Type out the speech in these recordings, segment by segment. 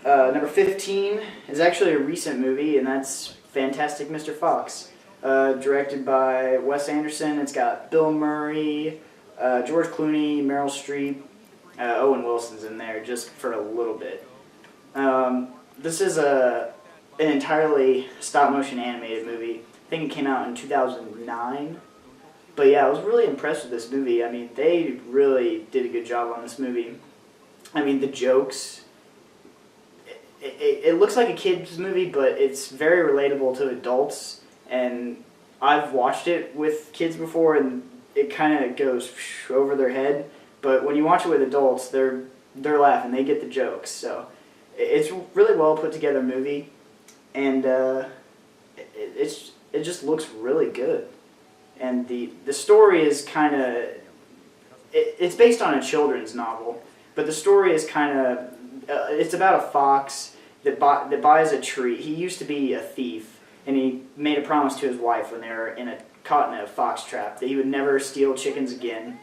Number 15 is actually a recent movie, and that's Fantastic Mr. Fox. Directed by Wes Anderson. It's got Bill Murray, George Clooney, Meryl Streep, Owen Wilson's in there just for a little bit. This is an entirely stop-motion animated movie. I think it came out in 2009. But yeah, I was really impressed with this movie. I mean, they really did a good job on this movie. I mean, the jokes... It looks like a kid's movie, but it's very relatable to adults. And I've watched it with kids before, and it kind of goes over their head. But when you watch it with adults, they're laughing. They get the jokes. So it's a really well put together movie, and it just looks really good. And the story is kind of it's based on a children's novel, but the story is kind of it's about a fox that buys a tree. He used to be a thief, and he made a promise to his wife when they were caught in a fox trap that he would never steal chickens again.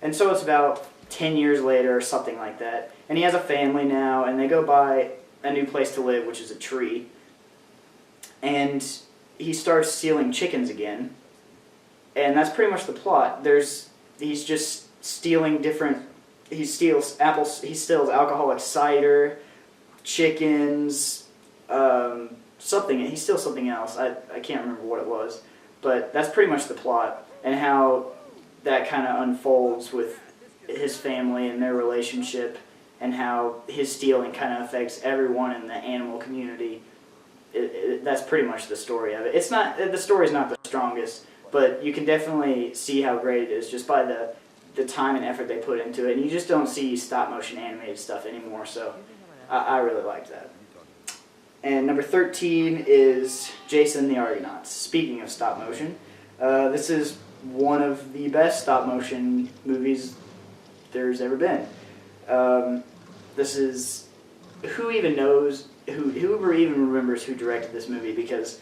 And so it's about 10 years later or something like that. And he has a family now, and they go buy a new place to live, which is a tree. And he starts stealing chickens again. And that's pretty much the plot. He's just stealing different... He steals alcoholic cider, chickens, something. He steals something else. I can't remember what it was. But that's pretty much the plot, and how that kind of unfolds with his family and their relationship, and how his stealing kind of affects everyone in the animal community. That's pretty much the story of it. The story's not the strongest, but you can definitely see how great it is just by the time and effort they put into it. And you just don't see stop-motion animated stuff anymore, so I really liked that. And number 13 is Jason and the Argonauts. Speaking of stop-motion, this is one of the best stop-motion movies there's ever been. This is... Who even knows... Whoever even remembers who directed this movie, because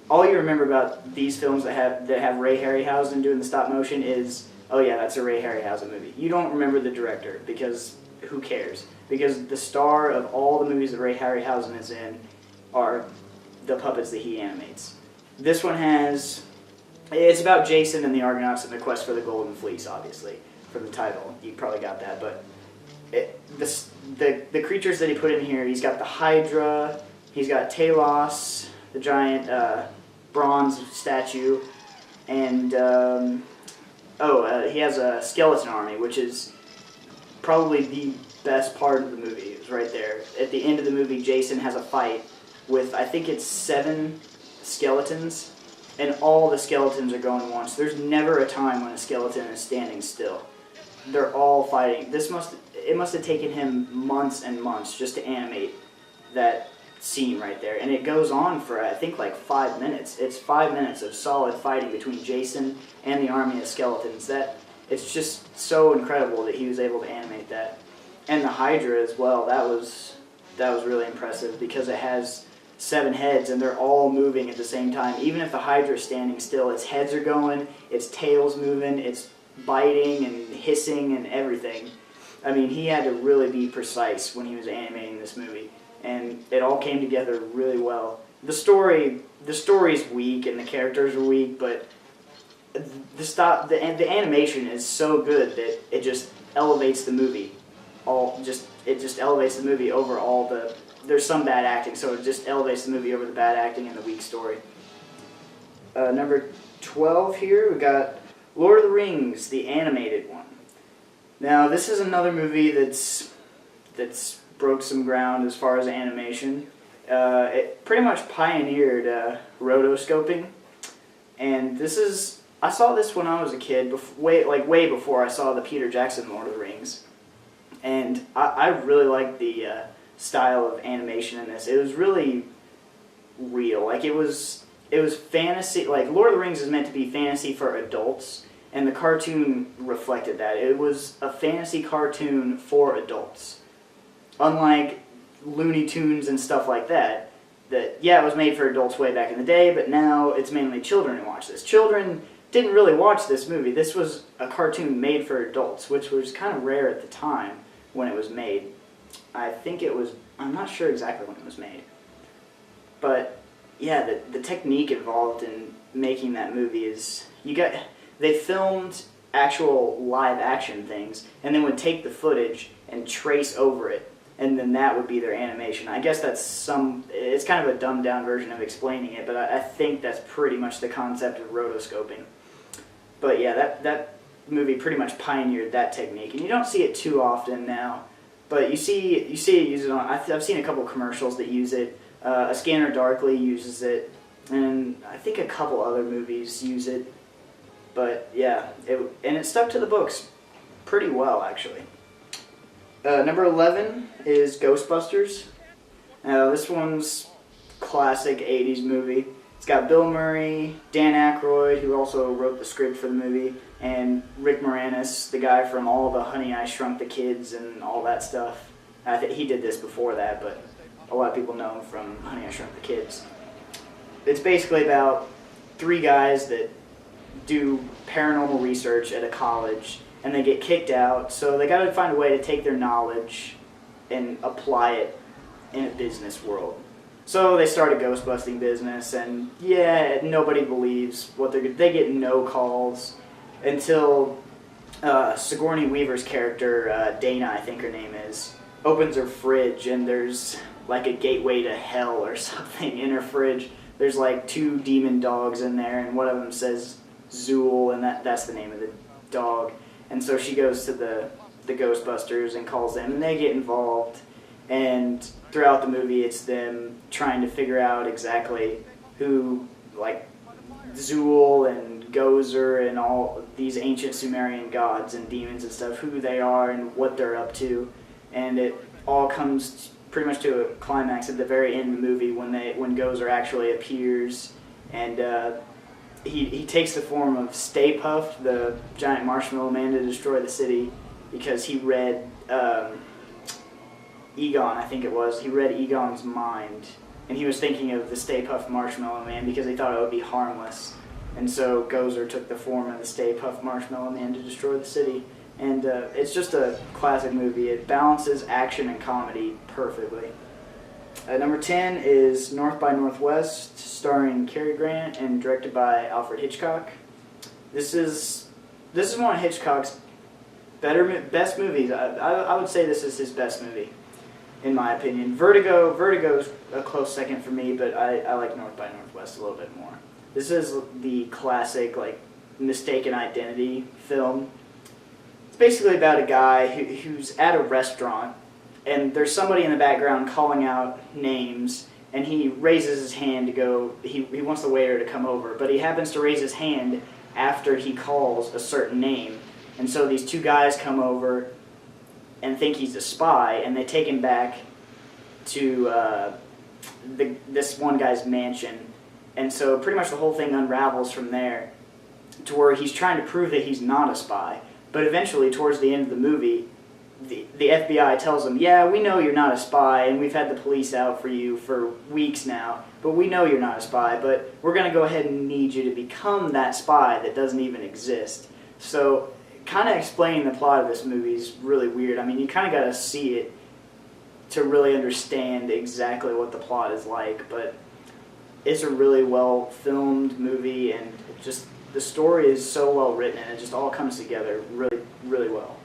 all you remember about these films that have Ray Harryhausen doing the stop-motion is... Oh yeah, that's a Ray Harryhausen movie. You don't remember the director, because who cares? Because the star of all the movies that Ray Harryhausen is in are the puppets that he animates. This one has... It's about Jason and the Argonauts and the quest for the Golden Fleece, obviously, from the title. You probably got that, but... The creatures that he put in here, he's got the Hydra, he's got Talos, the giant bronze statue, and... he has a skeleton army, which is probably the best part of the movie. It's right there. At the end of the movie, Jason has a fight with, I think it's 7 skeletons, and all the skeletons are going once. There's never a time when a skeleton is standing still. They're all fighting. It must have taken him months and months just to animate that scene right there. And it goes on for, I think, like 5 minutes. It's 5 minutes of solid fighting between Jason and the army of skeletons. It's just so incredible that he was able to animate that. And the Hydra as well, that was really impressive, because it has 7 heads and they're all moving at the same time. Even if the Hydra is standing still, its heads are going, its tail's moving, it's biting and hissing and everything. I mean, he had to really be precise when he was animating this movie. And it all came together really well. The story's weak and the characters are weak, but the animation is so good that it just elevates the movie. It just elevates the movie over all the... There's some bad acting, so it just elevates the movie over the bad acting and the weak story. Number 12 here, we got Lord of the Rings, the animated one. Now, this is another movie that's broke some ground as far as animation. It pretty much pioneered rotoscoping, and I saw this when I was a kid, way before I saw the Peter Jackson Lord of the Rings, and I really liked the style of animation in this. It was really real. Like it was fantasy. Like Lord of the Rings is meant to be fantasy for adults, and the cartoon reflected that. It was a fantasy cartoon for adults. Unlike Looney Tunes and stuff like that, yeah, it was made for adults way back in the day, but now it's mainly children who watch this. Children didn't really watch this movie. This was a cartoon made for adults, which was kind of rare at the time when it was made. I think it was I'm not sure exactly when it was made. But yeah, the technique involved in making that movie is they filmed actual live action things and then would take the footage and trace over it, and then that would be their animation. I guess it's kind of a dumbed down version of explaining it, but I think that's pretty much the concept of rotoscoping. But yeah, that movie pretty much pioneered that technique, and you don't see it too often now, but you see it used on. I've seen a couple commercials that use it. A Scanner Darkly uses it, and I think a couple other movies use it. But yeah, it stuck to the books pretty well, actually. Number 11 is Ghostbusters. This one's classic 80s movie. It's got Bill Murray, Dan Aykroyd, who also wrote the script for the movie, and Rick Moranis, the guy from all the Honey, I Shrunk the Kids and all that stuff. I think he did this before that, but a lot of people know him from Honey, I Shrunk the Kids. It's basically about three guys that do paranormal research at a college, and they get kicked out, so they got to find a way to take their knowledge and apply it in a business world. So they start a ghost busting business, and yeah, nobody believes what they get no calls until Sigourney Weaver's character, Dana, I think her name is, opens her fridge, and there's like a gateway to hell or something in her fridge. There's like two demon dogs in there, and one of them says Zool, and that's the name of the dog. And so she goes to the Ghostbusters and calls them, and they get involved. And throughout the movie, it's them trying to figure out exactly who, like Zool and Gozer and all these ancient Sumerian gods and demons and stuff, who they are and what they're up to. And it all comes pretty much to a climax at the very end of the movie when Gozer actually appears, and he takes the form of Stay Puft, the giant marshmallow man, to destroy the city, because he read Egon, I think it was. He read Egon's mind, and he was thinking of the Stay Puft Marshmallow Man because he thought it would be harmless. And so Gozer took the form of the Stay Puft Marshmallow Man to destroy the city. And it's just a classic movie. It balances action and comedy perfectly. Number 10 is North by Northwest, starring Cary Grant and directed by Alfred Hitchcock. This is one of Hitchcock's best movies. I would say this is his best movie, in my opinion. Vertigo's a close second for me, but I like North by Northwest a little bit more. This is the classic, like, mistaken identity film. It's basically about a guy who's at a restaurant, and there's somebody in the background calling out names, and he raises his hand to go, he wants the waiter to come over, but he happens to raise his hand after he calls a certain name. And so these two guys come over and think he's a spy, and they take him back to this one guy's mansion. And so pretty much the whole thing unravels from there to where he's trying to prove that he's not a spy. But eventually, towards the end of the movie, the FBI tells him, yeah, we know you're not a spy, and we've had the police out for you for weeks now, but we know you're not a spy, but we're going to go ahead and need you to become that spy that doesn't even exist. So kind of explaining the plot of this movie is really weird. I mean, you kind of got to see it to really understand exactly what the plot is like, but it's a really well filmed movie, and just the story is so well written, and it just all comes together really, really well.